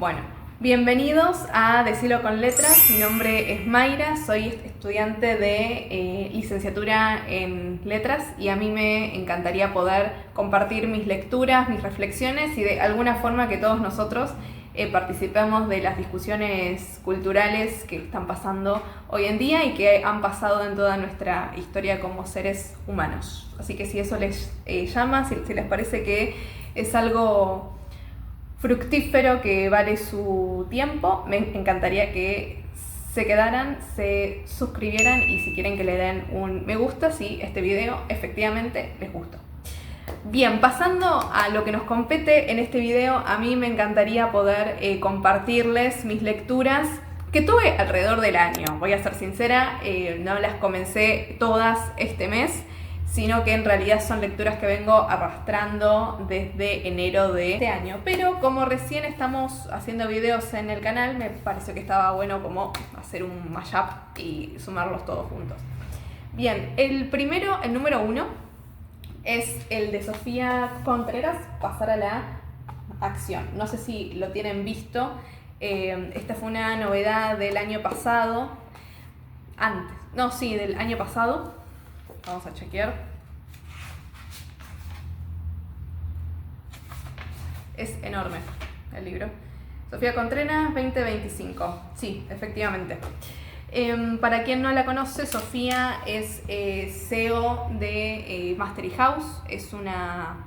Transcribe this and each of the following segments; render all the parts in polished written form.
Bueno, bienvenidos a Decilo con Letras. Mi nombre es Mayra, soy estudiante de licenciatura en Letras y a mí me encantaría poder compartir mis lecturas, mis reflexiones y de alguna forma que todos nosotros participemos de las discusiones culturales que están pasando hoy en día y que han pasado en toda nuestra historia como seres humanos. Así que si eso les llama, si les parece que es algo fructífero que vale su tiempo, me encantaría que se quedaran, se suscribieran y si quieren que le den un me gusta si este video efectivamente les gustó. Bien, pasando a lo que nos compete en este video, a mí me encantaría poder compartirles mis lecturas que tuve alrededor del año. Voy a ser sincera, no las comencé todas este mes, sino que en realidad son lecturas que vengo arrastrando desde enero de este año. Pero como recién estamos haciendo videos en el canal, me pareció que estaba bueno como hacer un mashup y sumarlos todos juntos. Bien, el número 1, es el de Sofía Contreras, Pasar a la acción. No sé si lo tienen visto, esta fue una novedad del año pasado, del año pasado. Vamos a chequear. Es enorme el libro. Sofía Contreras 2025. Sí, efectivamente. Para quien no la conoce, Sofía es CEO de Mastery House. Es una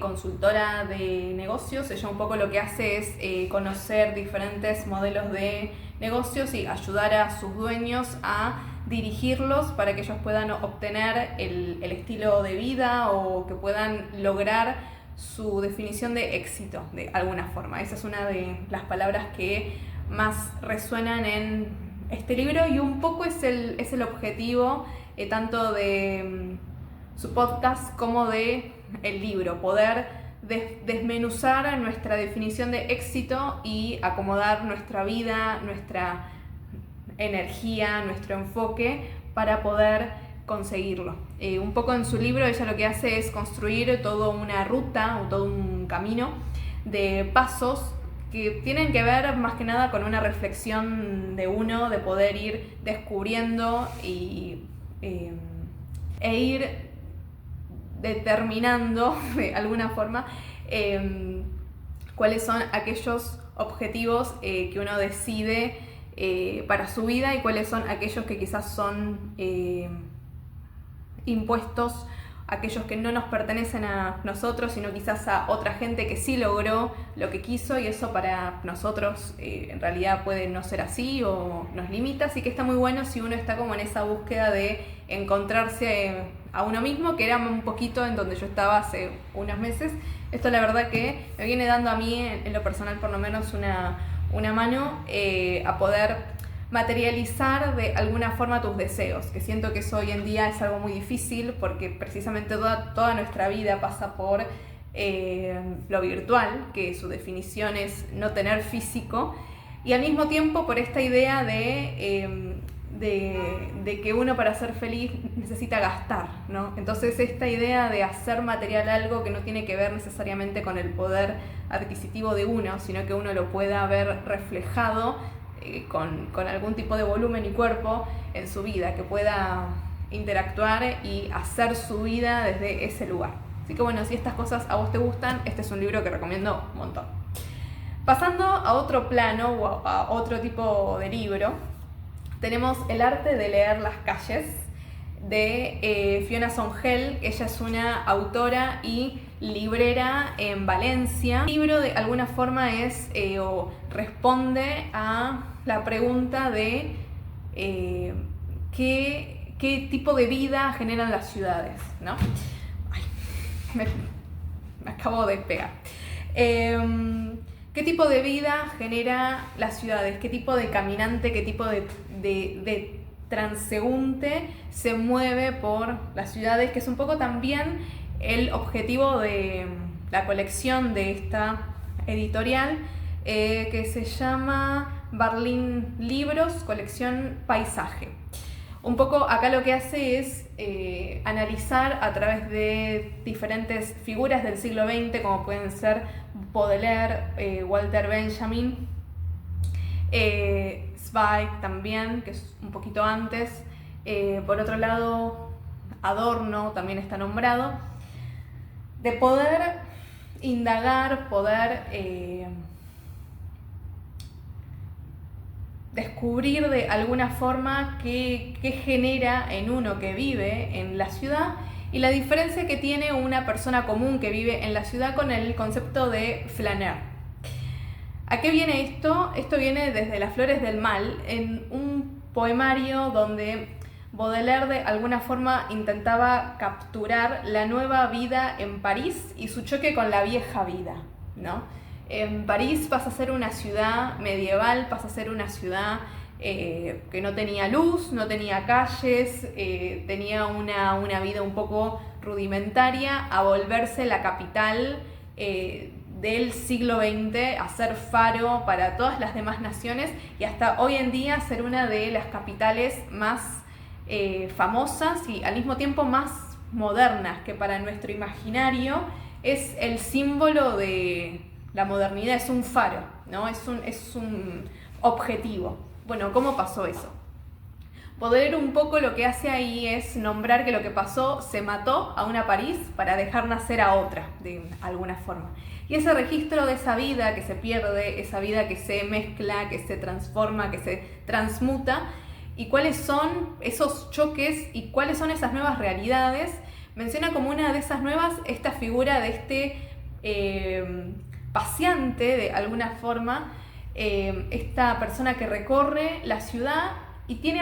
consultora de negocios. Ella un poco lo que hace es conocer diferentes modelos de negocios y ayudar a sus dueños a dirigirlos para que ellos puedan obtener el estilo de vida o que puedan lograr su definición de éxito de alguna forma. Esa es una de las palabras que más resuenan en este libro y un poco es el objetivo tanto de su podcast como de el libro, poder desmenuzar nuestra definición de éxito y acomodar nuestra vida, nuestra energía, nuestro enfoque para poder conseguirlo. Un poco en su libro ella lo que hace es construir toda una ruta o todo un camino de pasos que tienen que ver más que nada con una reflexión de uno, de poder ir descubriendo e ir determinando de alguna forma cuáles son aquellos objetivos que uno decide para su vida y cuáles son aquellos que quizás son impuestos, aquellos que no nos pertenecen a nosotros, sino quizás a otra gente que sí logró lo que quiso y eso para nosotros en realidad puede no ser así o nos limita, así que está muy bueno si uno está como en esa búsqueda de encontrarse a uno mismo, que era un poquito en donde yo estaba hace unos meses. Esto la verdad que me viene dando a mí en lo personal por lo menos una mano a poder materializar de alguna forma tus deseos, que siento que eso hoy en día es algo muy difícil porque precisamente toda nuestra vida pasa por lo virtual, que su definición es no tener físico, y al mismo tiempo por esta idea de que uno para ser feliz necesita gastar, ¿no? Entonces esta idea de hacer material algo que no tiene que ver necesariamente con el poder adquisitivo de uno, sino que uno lo pueda ver reflejado con algún tipo de volumen y cuerpo en su vida, que pueda interactuar y hacer su vida desde ese lugar. Así que bueno, si estas cosas a vos te gustan, este es un libro que recomiendo un montón. Pasando a otro plano o a otro tipo de libro, tenemos El arte de leer las calles de Fiona Songel. Ella es una autora y librera en Valencia. El libro de alguna forma es o responde a la pregunta de qué tipo de vida generan las ciudades, ¿no? Ay, me acabo de pegar. ¿Qué tipo de vida genera las ciudades? ¿Qué tipo de caminante, qué tipo de transeúnte se mueve por las ciudades? Que es un poco también el objetivo de la colección de esta editorial que se llama Barlín Libros, colección Paisaje. Un poco acá lo que hace es analizar a través de diferentes figuras del siglo XX, como pueden ser Baudelaire, Walter Benjamin, Zweig también, que es un poquito antes. Por otro lado, Adorno también está nombrado, de poder indagar, poder descubrir de alguna forma qué genera en uno que vive en la ciudad y la diferencia que tiene una persona común que vive en la ciudad con el concepto de flaneur. ¿A qué viene esto? Esto viene desde Las Flores del Mal, en un poemario donde Baudelaire de alguna forma intentaba capturar la nueva vida en París y su choque con la vieja vida, ¿no? En París pasa a ser una ciudad medieval, pasa a ser una ciudad que no tenía luz, no tenía calles, tenía una vida un poco rudimentaria, a volverse la capital del siglo XX, a ser faro para todas las demás naciones y hasta hoy en día ser una de las capitales más famosas y al mismo tiempo más modernas, que para nuestro imaginario es el símbolo de la modernidad, es un faro, ¿no? Es un objetivo. Bueno, ¿cómo pasó eso? Baudelaire un poco lo que hace ahí es nombrar que lo que pasó, se mató a una París para dejar nacer a otra, de alguna forma. Y ese registro de esa vida que se pierde, esa vida que se mezcla, que se transforma, que se transmuta, y cuáles son esos choques y cuáles son esas nuevas realidades, menciona como una de esas nuevas esta figura de este paseante, de alguna forma, esta persona que recorre la ciudad y tiene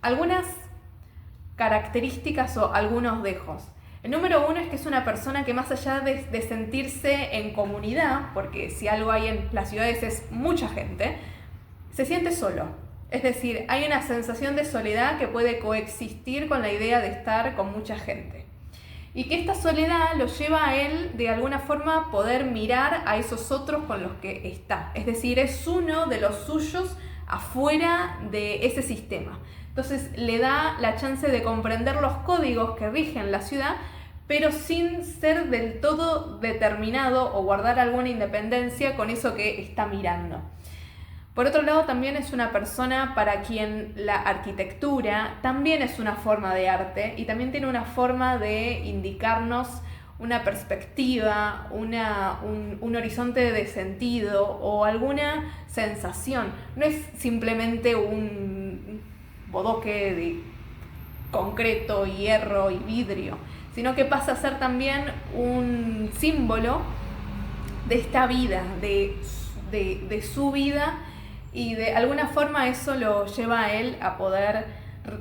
algunas características o algunos dejos. El número uno es que es una persona que más allá de sentirse en comunidad, porque si algo hay en las ciudades es mucha gente, se siente solo. Es decir, hay una sensación de soledad que puede coexistir con la idea de estar con mucha gente. Y que esta soledad lo lleva a él, de alguna forma, poder mirar a esos otros con los que está. Es decir, es uno de los suyos afuera de ese sistema. Entonces le da la chance de comprender los códigos que rigen la ciudad, pero sin ser del todo determinado o guardar alguna independencia con eso que está mirando. Por otro lado, también es una persona para quien la arquitectura también es una forma de arte y también tiene una forma de indicarnos una perspectiva, un horizonte de sentido o alguna sensación. No es simplemente un bodoque de concreto, hierro y vidrio, sino que pasa a ser también un símbolo de esta vida, de su vida. Y de alguna forma eso lo lleva a él a poder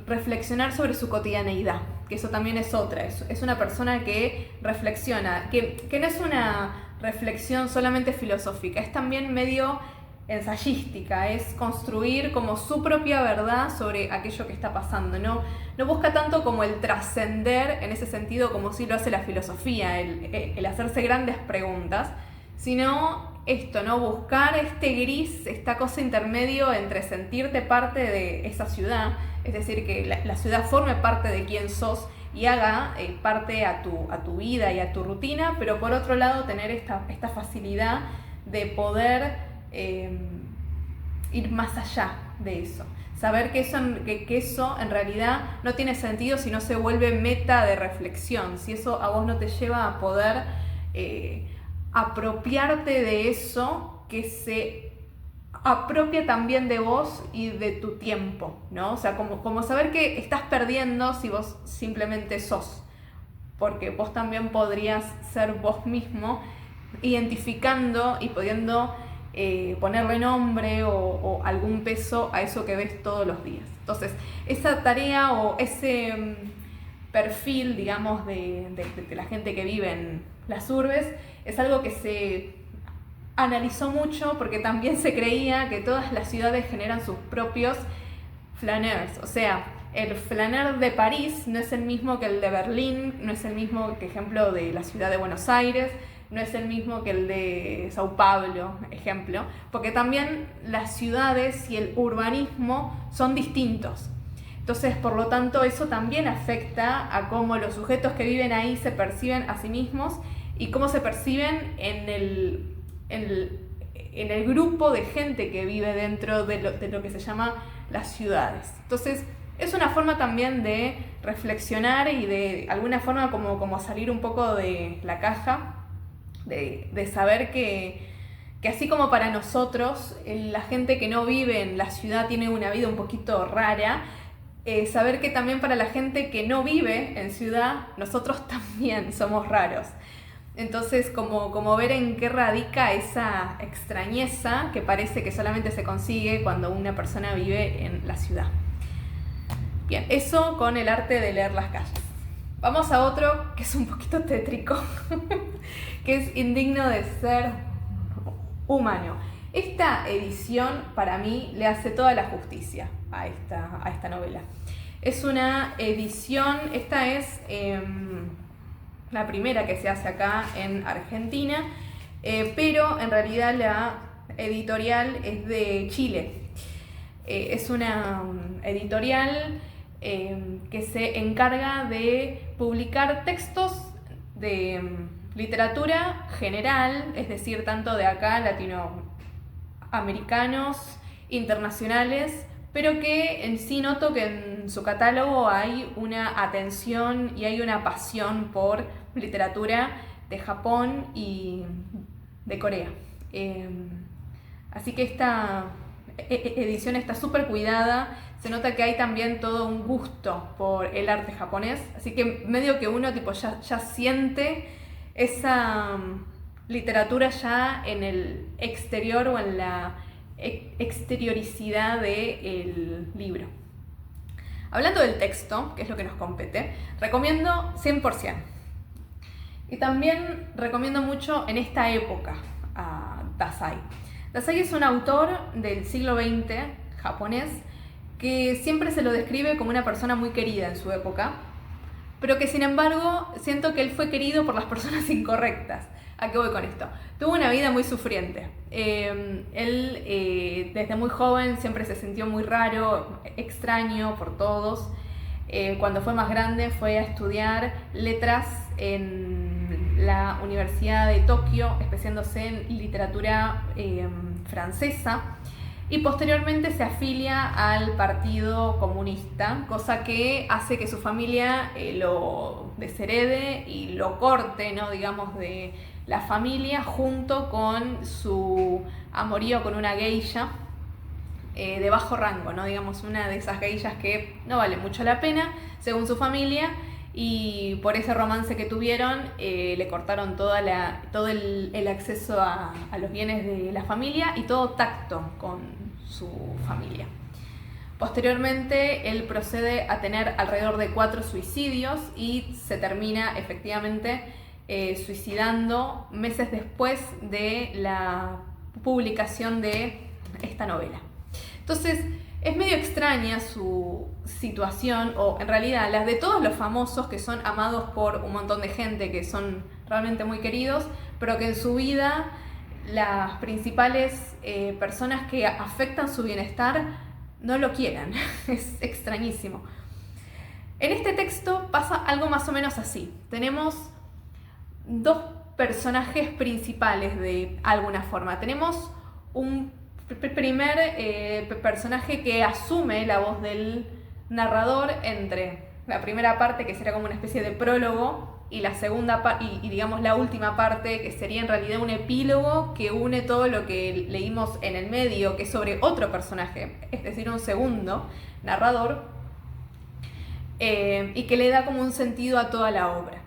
reflexionar sobre su cotidianeidad, que eso también es otra, es una persona que reflexiona, que no es una reflexión solamente filosófica, es también medio ensayística, es construir como su propia verdad sobre aquello que está pasando, no busca tanto como el trascender en ese sentido como sí lo hace la filosofía, el hacerse grandes preguntas, sino esto, ¿no? Buscar este gris, esta cosa intermedio entre sentirte parte de esa ciudad, es decir, que la ciudad forme parte de quién sos y haga parte a tu vida y a tu rutina, pero por otro lado tener esta facilidad de poder ir más allá de eso. Saber que eso en realidad no tiene sentido si no se vuelve meta de reflexión, si eso a vos no te lleva a poder apropiarte de eso que se apropia también de vos y de tu tiempo, ¿no? O sea, como saber que estás perdiendo si vos simplemente sos, porque vos también podrías ser vos mismo, identificando y pudiendo ponerle nombre o algún peso a eso que ves todos los días. Entonces, esa tarea o ese perfil, digamos, de la gente que vive en las urbes, es algo que se analizó mucho porque también se creía que todas las ciudades generan sus propios flaneurs. O sea, el flaneur de París no es el mismo que el de Berlín, no es el mismo que, ejemplo, de la ciudad de Buenos Aires, no es el mismo que el de Sao Paulo, ejemplo, porque también las ciudades y el urbanismo son distintos. Entonces, por lo tanto, eso también afecta a cómo los sujetos que viven ahí se perciben a sí mismos y cómo se perciben en el grupo de gente que vive dentro de lo que se llama las ciudades. Entonces, es una forma también de reflexionar y de alguna forma como salir un poco de la caja, de saber que así como para nosotros la gente que no vive en la ciudad tiene una vida un poquito rara, saber que también para la gente que no vive en ciudad, nosotros también somos raros. Entonces, como ver en qué radica esa extrañeza que parece que solamente se consigue cuando una persona vive en la ciudad. Bien, eso con el arte de leer las calles. Vamos a otro que es un poquito tétrico, que es Indigno de ser humano. Esta edición para mí le hace toda la justicia a esta novela. Es una edición, esta es la primera que se hace acá en Argentina, pero en realidad la editorial es de Chile. Es una editorial que se encarga de publicar textos de literatura general, es decir, tanto de acá, latinoamericanos, internacionales, pero que en sí noto que en su catálogo hay una atención y hay una pasión por literatura de Japón y de Corea. Así que esta edición está súper cuidada, se nota que hay también todo un gusto por el arte japonés, así que medio que uno tipo ya siente esa literatura ya en el exterior o en la exterioricidad del libro. Hablando del texto, que es lo que nos compete, recomiendo 100%. Y también recomiendo mucho en esta época a Dazai. Dazai es un autor del siglo XX japonés que siempre se lo describe como una persona muy querida en su época, pero que sin embargo siento que él fue querido por las personas incorrectas. ¿A qué voy con esto? Tuvo una vida muy sufriente. Él desde muy joven siempre se sintió muy raro, extraño por todos. Cuando fue más grande fue a estudiar letras en la Universidad de Tokio, especializándose en literatura francesa, y posteriormente se afilia al Partido Comunista, cosa que hace que su familia lo desherede y lo corte, ¿no? digamos, de la familia, junto con su amorío con una geisha de bajo rango, ¿no? digamos, una de esas geishas que no vale mucho la pena, según su familia, y por ese romance que tuvieron le cortaron todo el acceso a los bienes de la familia y todo tacto con su familia. Posteriormente él procede a tener alrededor de 4 suicidios y se termina efectivamente suicidando meses después de la publicación de esta novela. Entonces es medio extraña su situación, o en realidad las de todos los famosos que son amados por un montón de gente, que son realmente muy queridos, pero que en su vida las principales personas que afectan su bienestar no lo quieran. Es extrañísimo. En este texto pasa algo más o menos así. Tenemos 2 personajes principales de alguna forma. Tenemos un primer personaje que asume la voz del narrador entre la primera parte, que será como una especie de prólogo, y la segunda y digamos la última parte, que sería en realidad un epílogo que une todo lo que leímos en el medio, que es sobre otro personaje, es decir, un segundo narrador, y que le da como un sentido a toda la obra.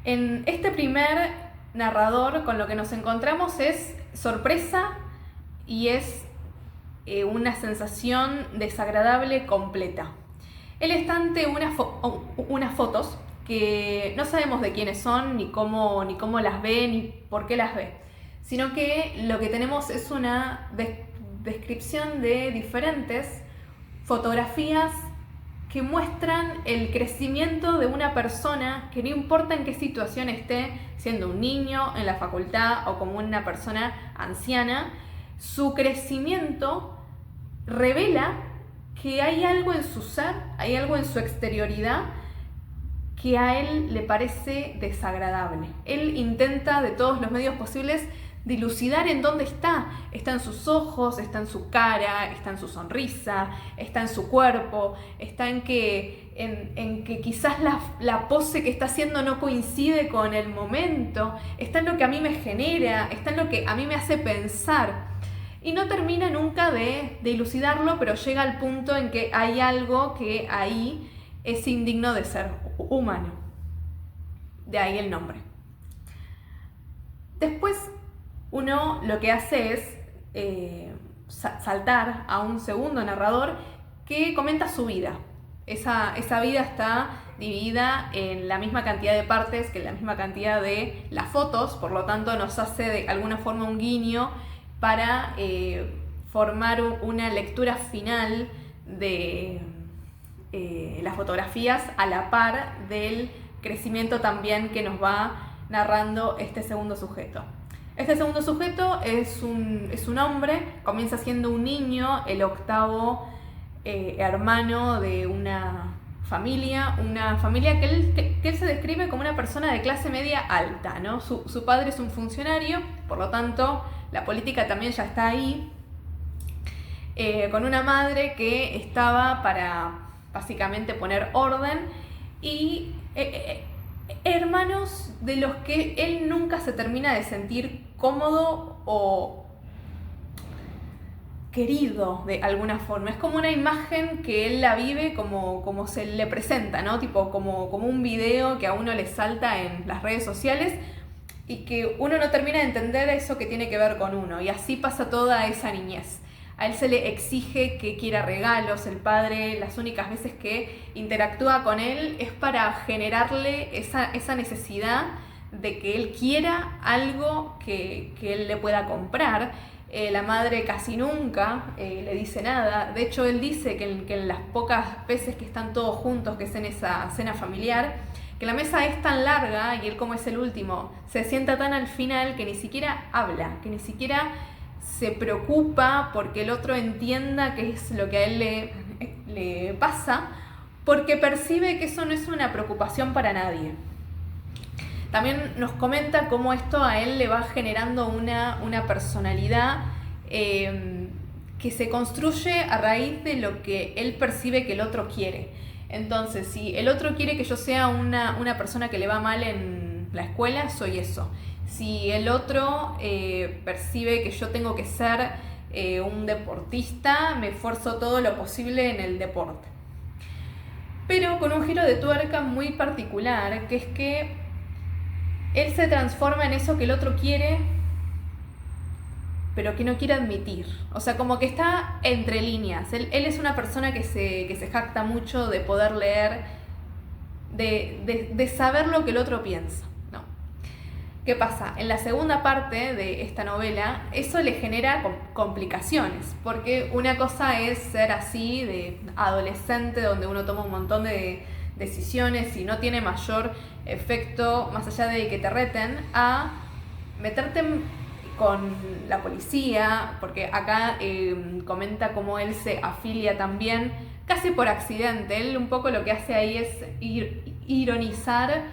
En este primer narrador con lo que nos encontramos es sorpresa y es una sensación desagradable completa. Él está ante unas fotos que no sabemos de quiénes son, ni cómo las ve, ni por qué las ve, sino que lo que tenemos es una descripción de diferentes fotografías que muestran el crecimiento de una persona que no importa en qué situación esté, siendo un niño, en la facultad o como una persona anciana, su crecimiento revela que hay algo en su ser, hay algo en su exterioridad que a él le parece desagradable. Él intenta de todos los medios posibles dilucidar en dónde está. Está en sus ojos, está en su cara, está en su sonrisa, está en su cuerpo, está en que quizás la pose que está haciendo no coincide con el momento, está en lo que a mí me genera, está en lo que a mí me hace pensar. Y no termina nunca de dilucidarlo, pero llega al punto en que hay algo que ahí es indigno de ser humano. De ahí el nombre. Después uno lo que hace es saltar a un segundo narrador que comenta su vida. Esa vida está dividida en la misma cantidad de partes que en la misma cantidad de las fotos, por lo tanto nos hace de alguna forma un guiño para formar una lectura final de las fotografías a la par del crecimiento también que nos va narrando este segundo sujeto. Este segundo sujeto es un hombre, comienza siendo un niño, el octavo hermano de una familia que él se describe como una persona de clase media alta, ¿no? Su padre es un funcionario, por lo tanto la política también ya está ahí, con una madre que estaba para básicamente poner orden y hermanos de los que él nunca se termina de sentir cómodo o querido de alguna forma. Es como una imagen que él la vive como se le presenta, ¿no? Tipo como un video que a uno le salta en las redes sociales y que uno no termina de entender eso que tiene que ver con uno. Y así pasa toda esa niñez. A él se le exige que quiera regalos. El padre, las únicas veces que interactúa con él es para generarle esa necesidad de que él quiera algo que él le pueda comprar. La madre casi nunca le dice nada. De hecho, él dice que en las pocas veces que están todos juntos, que es en esa cena familiar, que la mesa es tan larga y él, como es el último, se sienta tan al final que ni siquiera habla, que ni siquiera se preocupa porque el otro entienda qué es lo que a él le pasa, porque percibe que eso no es una preocupación para nadie. También nos comenta cómo esto a él le va generando una personalidad que se construye a raíz de lo que él percibe que el otro quiere. Entonces, si el otro quiere que yo sea una persona que le va mal en la escuela, soy eso. Si el otro percibe que yo tengo que ser un deportista, me esfuerzo todo lo posible en el deporte. Pero con un giro de tuerca muy particular, que es que él se transforma en eso que el otro quiere, pero que no quiere admitir. O sea, como que está entre líneas. Él es una persona que se jacta mucho de poder leer, de saber lo que el otro piensa, ¿no? ¿Qué pasa? En la segunda parte de esta novela, eso le genera complicaciones, porque una cosa es ser así, de adolescente, donde uno toma un montón de decisiones y no tiene mayor efecto, más allá de que te reten, a meterte con la policía, porque acá comenta cómo él se afilia también, casi por accidente. Él un poco lo que hace ahí es ironizar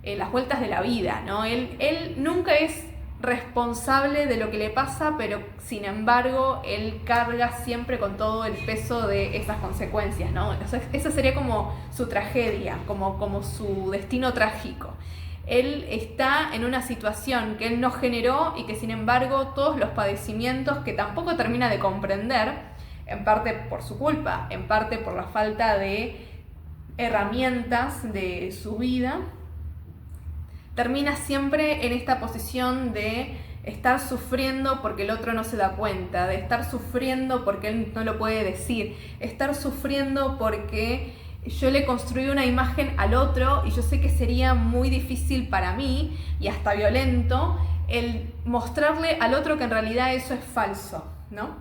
las vueltas de la vida, ¿no? Él nunca es responsable de lo que le pasa, pero sin embargo él carga siempre con todo el peso de esas consecuencias, ¿no? O sea, esa sería como su tragedia, como su destino trágico. Él está en una situación que él no generó y que sin embargo todos los padecimientos que tampoco termina de comprender, en parte por su culpa, en parte por la falta de herramientas de su vida, termina siempre en esta posición de estar sufriendo porque el otro no se da cuenta, de estar sufriendo porque él no lo puede decir, estar sufriendo porque yo le construí una imagen al otro y yo sé que sería muy difícil para mí y hasta violento el mostrarle al otro que en realidad eso es falso, ¿no?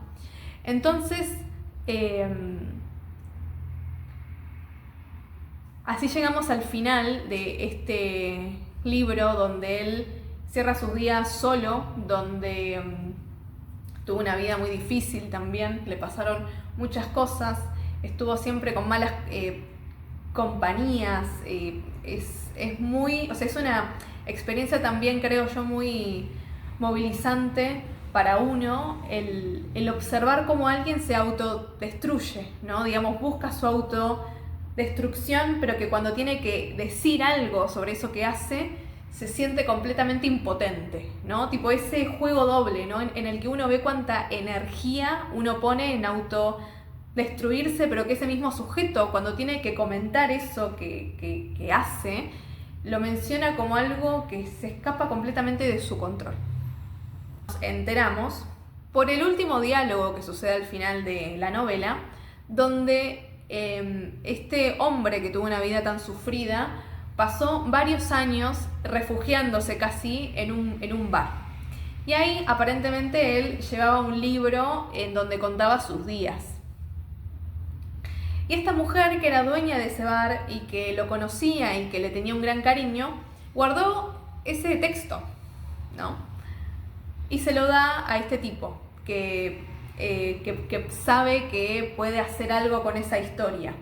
Entonces, así llegamos al final de este libro, donde él cierra sus días solo, donde tuvo una vida muy difícil también, le pasaron muchas cosas, estuvo siempre con malas compañías, es muy, o sea, es una experiencia también, creo yo, muy movilizante para uno el observar cómo alguien se autodestruye, ¿no? Digamos, busca su autodestrucción, pero que cuando tiene que decir algo sobre eso que hace, se siente completamente impotente, ¿no? Tipo ese juego doble, ¿no? En el que uno ve cuánta energía uno pone en autodestruirse, pero que ese mismo sujeto, cuando tiene que comentar eso que hace, lo menciona como algo que se escapa completamente de su control. Nos enteramos por el último diálogo que sucede al final de la novela, donde este hombre que tuvo una vida tan sufrida pasó varios años refugiándose casi en un bar. Y ahí aparentemente él llevaba un libro en donde contaba sus días. Y esta mujer, que era dueña de ese bar y que lo conocía y que le tenía un gran cariño, guardó ese texto, ¿no? Y se lo da a este tipo, que sabe que puede hacer algo con esa historia.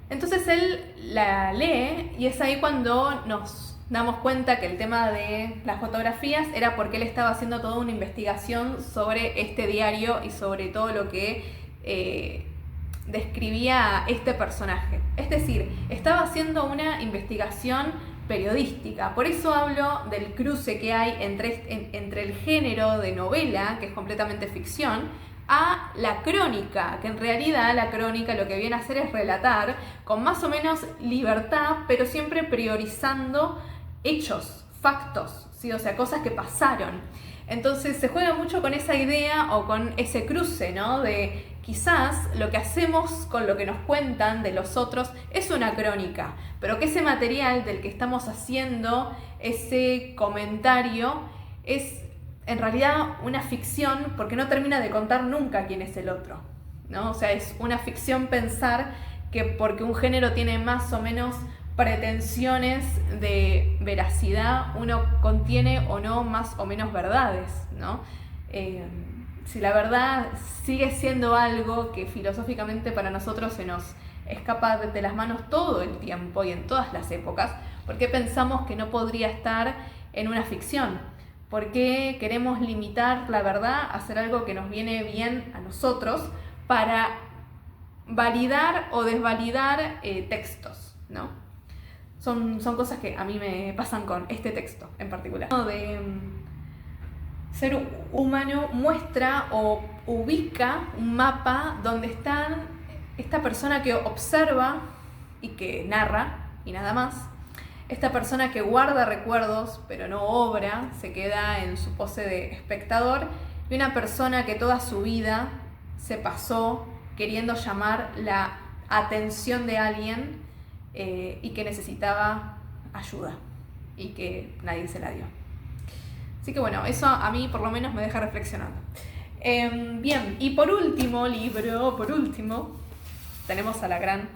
Entonces él la lee y es ahí cuando nos damos cuenta que el tema de las fotografías era porque él estaba haciendo toda una investigación sobre este diario y sobre todo lo que describía a este personaje. Es decir, estaba haciendo una investigación periodística. Por eso hablo del cruce que hay entre el género de novela, que es completamente ficción, a la crónica, que en realidad la crónica lo que viene a hacer es relatar con más o menos libertad, pero siempre priorizando hechos, factos, ¿sí? O sea, cosas que pasaron. Entonces se juega mucho con esa idea o con ese cruce, ¿no? De quizás lo que hacemos con lo que nos cuentan de los otros es una crónica, pero que ese material del que estamos haciendo ese comentario es en realidad una ficción, porque no termina de contar nunca quién es el otro, ¿no? O sea, es una ficción pensar que porque un género tiene más o menos pretensiones de veracidad, uno contiene o no más o menos verdades, ¿no? Si la verdad sigue siendo algo que filosóficamente para nosotros se nos escapa de las manos todo el tiempo y en todas las épocas, ¿por qué pensamos que no podría estar en una ficción? ¿Por qué queremos limitar la verdad a hacer algo que nos viene bien a nosotros para validar o desvalidar textos, ¿no? Son cosas que a mí me pasan con este texto en particular. De ser humano muestra o ubica un mapa donde está esta persona que observa y que narra y nada más. Esta persona que guarda recuerdos pero no obra, se queda en su pose de espectador, y una persona que toda su vida se pasó queriendo llamar la atención de alguien y que necesitaba ayuda y que nadie se la dio. Así que bueno, eso a mí por lo menos me deja reflexionando. Bien, y por último, tenemos a la gran...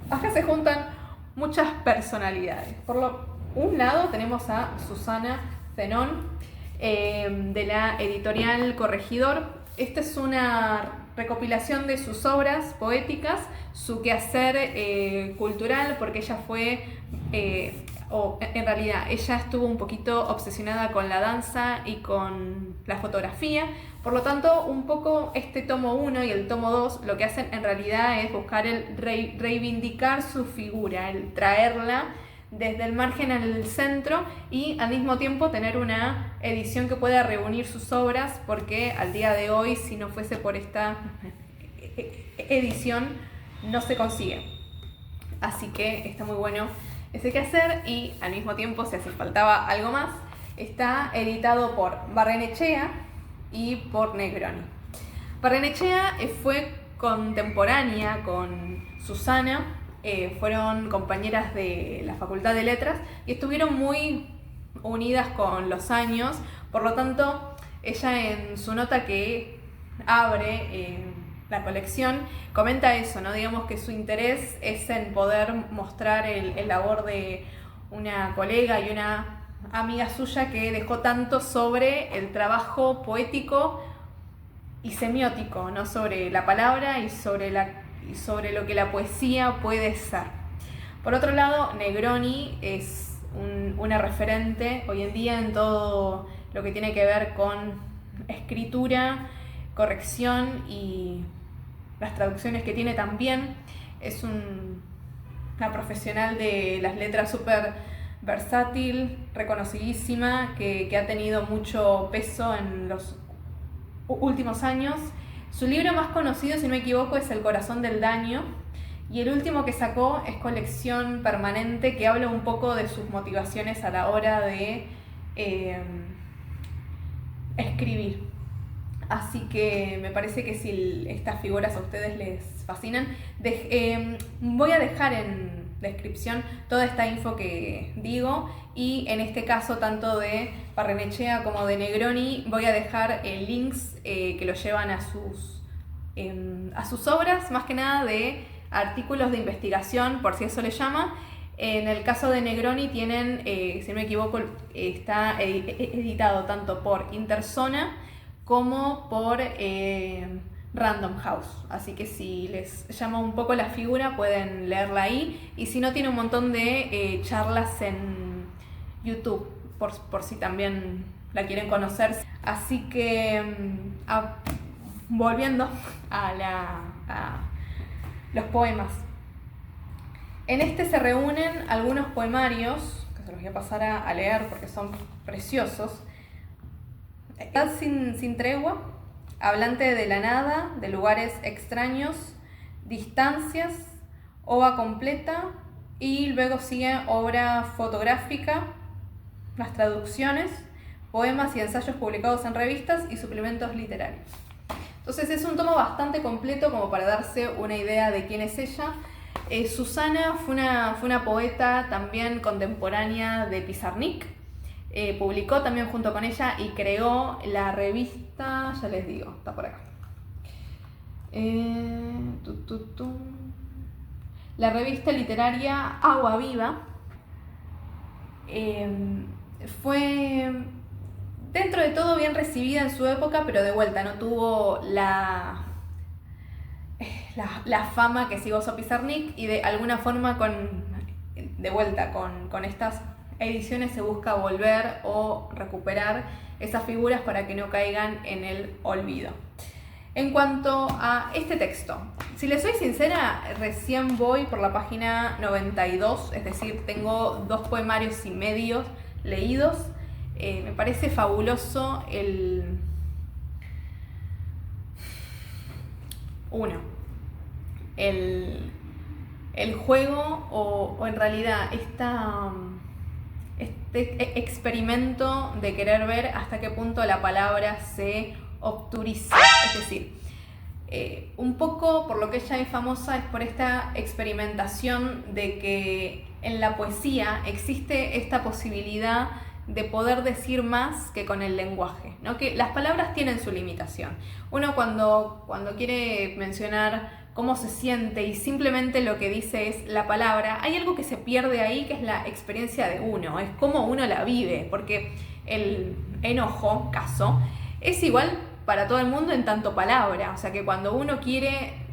Acá se juntan muchas personalidades. Por un lado tenemos a Susana Zenón, de la editorial Corregidor. Esta es una recopilación de sus obras poéticas, su quehacer cultural, porque ella fue, en realidad, ella estuvo un poquito obsesionada con la danza y con la fotografía. Por lo tanto, un poco este tomo 1 y el tomo 2 lo que hacen en realidad es buscar el reivindicar su figura, el traerla desde el margen al centro y al mismo tiempo tener una edición que pueda reunir sus obras, porque al día de hoy, si no fuese por esta edición, no se consigue. Así que está muy bueno ese quehacer, y al mismo tiempo, si hace faltaba algo más, está editado por Barrenechea y por Negroni. Barrenechea fue contemporánea con Susana, fueron compañeras de la Facultad de Letras y estuvieron muy unidas con los años. Por lo tanto, ella en su nota que abre la colección comenta eso, ¿no? Digamos que su interés es en poder mostrar el labor de una colega y una amiga suya que dejó tanto sobre el trabajo poético y semiótico, ¿no? Sobre la palabra y sobre lo que la poesía puede ser. Por otro lado, Negroni es una referente hoy en día en todo lo que tiene que ver con escritura, corrección y las traducciones que tiene también. Es una profesional de las letras súper versátil, reconocidísima, que ha tenido mucho peso en los últimos años. Su libro más conocido, si no me equivoco, es El corazón del daño, y el último que sacó es Colección Permanente, que habla un poco de sus motivaciones a la hora de escribir. Así que me parece que si estas figuras a ustedes les fascinan, voy a dejar en descripción toda esta info que digo, y en este caso tanto de Barrenechea como de Negroni voy a dejar links que los llevan a sus obras, más que nada de artículos de investigación, por si eso le llama. En el caso de Negroni tienen, si no me equivoco, está editado tanto por Interzona como por Random House, así que si les llama un poco la figura pueden leerla ahí, y si no, tiene un montón de charlas en YouTube por si también la quieren conocer. Así que volviendo a los poemas, en este se reúnen algunos poemarios que se los voy a pasar a leer porque son preciosos. Sin tregua, hablante de la nada, de lugares extraños, distancias, ova completa, y luego sigue obra fotográfica, las traducciones, poemas y ensayos publicados en revistas y suplementos literarios. Entonces es un tomo bastante completo como para darse una idea de quién es ella. Susana fue una poeta también contemporánea de Pizarnik. Publicó también junto con ella y creó la revista, ya les digo, está por acá. La revista literaria Agua Viva. Fue dentro de todo bien recibida en su época, pero de vuelta no tuvo la fama que sí gozó Pizarnik, y de alguna forma de vuelta con estas ediciones se busca volver o recuperar esas figuras para que no caigan en el olvido. En cuanto a este texto, si les soy sincera, recién voy por la página 92, es decir, tengo 2 poemarios y medio leídos. Me parece fabuloso el juego o en realidad este experimento de querer ver hasta qué punto la palabra se obturiza. Es decir, un poco por lo que ella es famosa es por esta experimentación de que en la poesía existe esta posibilidad de poder decir más que con el lenguaje, ¿no? Que las palabras tienen su limitación. Uno cuando quiere mencionar cómo se siente y simplemente lo que dice es la palabra, hay algo que se pierde ahí, que es la experiencia de uno, es cómo uno la vive, porque el enojo, caso, es igual para todo el mundo en tanto palabra, o sea que cuando uno quiere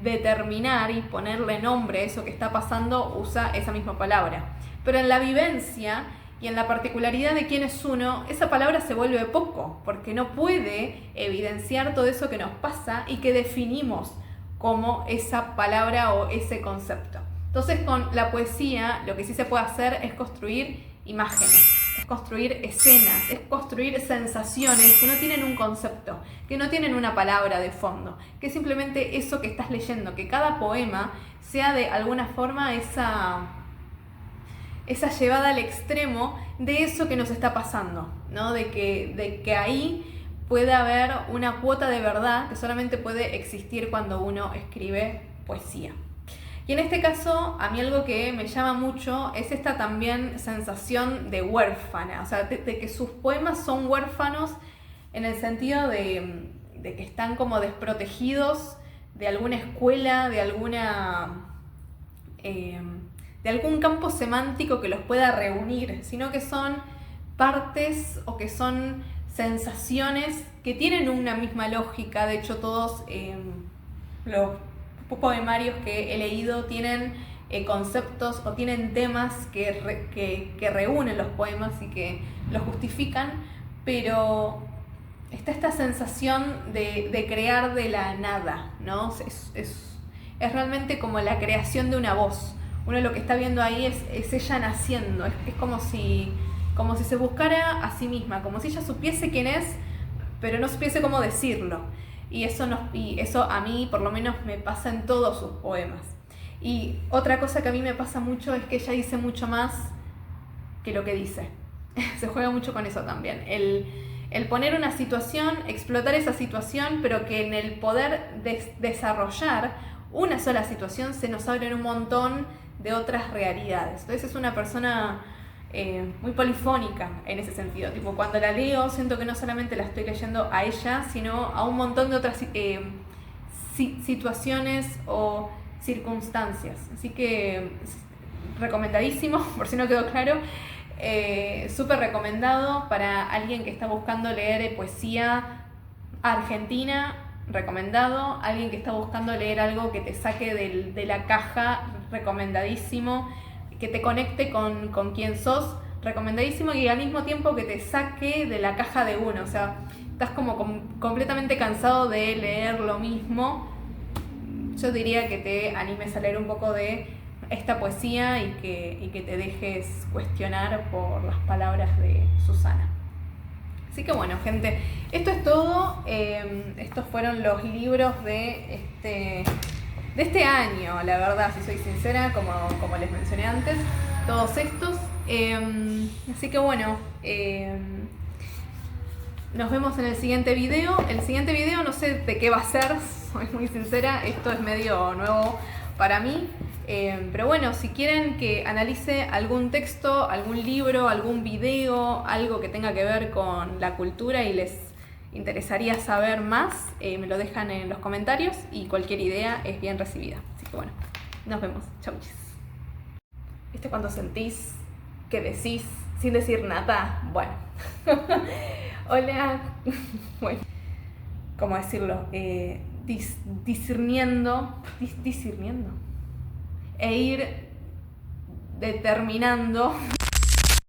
determinar y ponerle nombre a eso que está pasando, usa esa misma palabra. Pero en la vivencia y en la particularidad de quién es uno, esa palabra se vuelve poco, porque no puede evidenciar todo eso que nos pasa y que definimos como esa palabra o ese concepto. Entonces con la poesía lo que sí se puede hacer es construir imágenes, es construir escenas, es construir sensaciones que no tienen un concepto, que no tienen una palabra de fondo, que es simplemente eso que estás leyendo, que cada poema sea de alguna forma esa llevada al extremo de eso que nos está pasando, ¿no? De que ahí puede haber una cuota de verdad que solamente puede existir cuando uno escribe poesía. Y en este caso, a mí algo que me llama mucho es esta también sensación de huérfana, o sea, de que sus poemas son huérfanos en el sentido de que están como desprotegidos de alguna escuela, de algún campo semántico que los pueda reunir, sino que son partes o que son sensaciones que tienen una misma lógica. De hecho, todos los poemarios que he leído tienen conceptos o tienen temas que reúnen los poemas y que los justifican, pero está esta sensación de crear de la nada, ¿no? Es realmente como la creación de una voz. Uno lo que está viendo ahí es ella naciendo, es como si se buscara a sí misma, como si ella supiese quién es, pero no supiese cómo decirlo. Y eso a mí por lo menos me pasa en todos sus poemas. Y otra cosa que a mí me pasa mucho es que ella dice mucho más que lo que dice. Se juega mucho con eso también. El poner una situación, explotar esa situación, pero que en el poder desarrollar una sola situación se nos abren un montón de otras realidades. Entonces es una persona muy polifónica en ese sentido. Tipo, cuando la leo siento que no solamente la estoy leyendo a ella, sino a un montón de otras situaciones o circunstancias. Así que recomendadísimo, por si no quedó claro. Súper recomendado para alguien que está buscando leer poesía argentina, recomendado. Alguien que está buscando leer algo que te saque de la caja, recomendadísimo. Que te conecte con quien sos, recomendadísimo. Y al mismo tiempo que te saque de la caja de uno, o sea, estás como completamente cansado de leer lo mismo. Yo diría que te animes a leer un poco de esta poesía y que te dejes cuestionar por las palabras de Susana. Así que bueno, gente, esto es todo. Estos fueron los libros de este año, la verdad, si soy sincera, como les mencioné antes, todos estos. Así que bueno, nos vemos en el siguiente video. El siguiente video no sé de qué va a ser, soy muy sincera, esto es medio nuevo para mí. Pero bueno, si quieren que analice algún texto, algún libro, algún video, algo que tenga que ver con la cultura y les interesaría saber más, me lo dejan en los comentarios y cualquier idea es bien recibida. Así que bueno, nos vemos. Chau. ¿Viste cuando sentís que decís sin decir nada? Bueno. Hola. Bueno, ¿cómo decirlo? Discerniendo e ir determinando